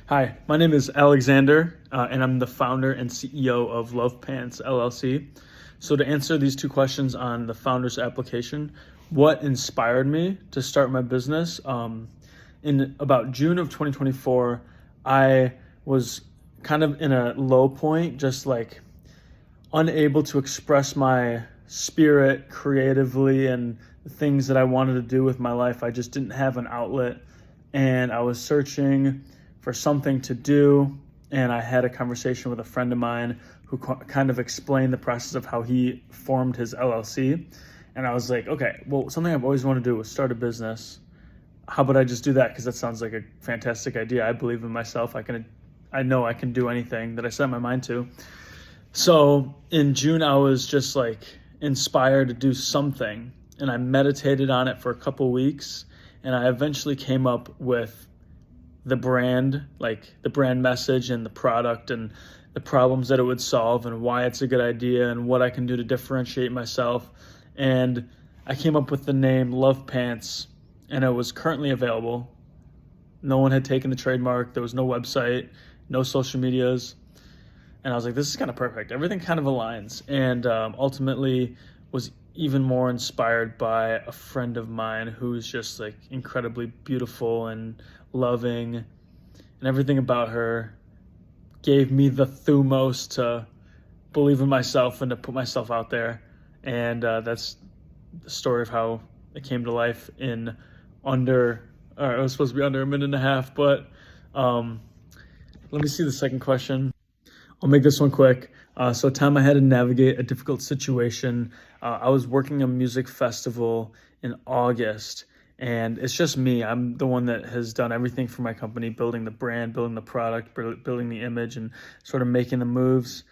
Hi, my name is Alexander, and I'm the founder and CEO of Love Pants LLC. So, to answer these two questions on the founder's application, what inspired me to start my business? In about June of 2024, I was kind of in a low point, just like unable to express my spirit creatively and the things that I wanted to do with my life. I just didn't have an outlet, and I was searching for something to do. And I had a conversation with a friend of mine who kind of explained the process of how he formed his LLC. And I was like, okay, well, something I've always wanted to do was start a business. How about I just do that? Because that sounds like a fantastic idea. I believe in myself. I know I can do anything that I set my mind to. So in June, I was just like inspired to do something, and I meditated on it for a couple weeks, and I eventually came up with the brand, like the brand message and the product and the problems that it would solve and why it's a good idea and what I can do to differentiate myself. And I came up with the name Love Pants, and it was currently available. No one had taken the trademark. There was no website, no social medias. And I was like, this is kind of perfect. Everything kind of aligns. And ultimately was even more inspired by a friend of mine who's just like incredibly beautiful and loving, and everything about her gave me the thumos to believe in myself and to put myself out there. And that's the story of how it came to life in it was supposed to be under a minute and a half, but let me see the second question. I'll make this one quick. So, time I had to navigate a difficult situation. I was working a music festival in August, and it's just me. I'm the one that has done everything for my company, building the brand, building the product, building the image, and sort of making the moves.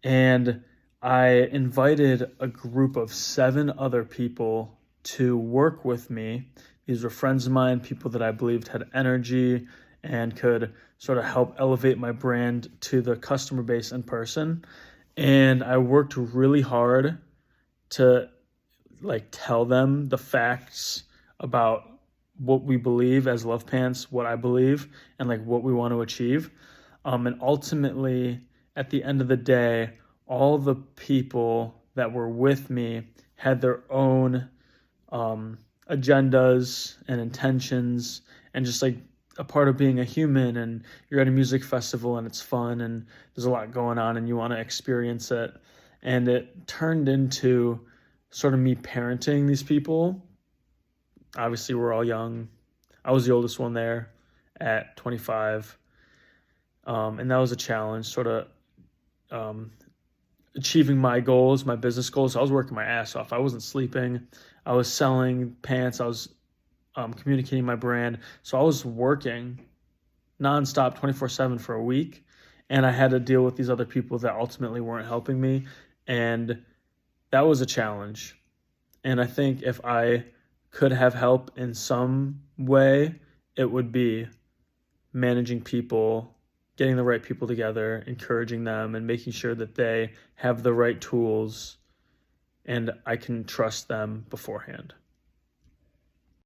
And I invited a group of 7 other people to work with me. These were friends of mine, people that I believed had energy and could sort of help elevate my brand to the customer base in person. And I worked really hard to like tell them the facts about what we believe as Love Pants, what I believe, and like what we want to achieve. And ultimately, at the end of the day, all the people that were with me had their own agendas and intentions, and just like a part of being a human, and you're at a music festival and it's fun and there's a lot going on and you want to experience it. And it turned into sort of me parenting these people. Obviously, we're all young. I was the oldest one there at 25. And that was a challenge, sort of achieving my goals, my business goals. I was working my ass off. I wasn't sleeping. I was selling pants. I was communicating my brand. So I was working nonstop 24/7 for a week. And I had to deal with these other people that ultimately weren't helping me. And that was a challenge. And I think if I could have help in some way, it would be managing people, getting the right people together, encouraging them, and making sure that they have the right tools and I can trust them beforehand.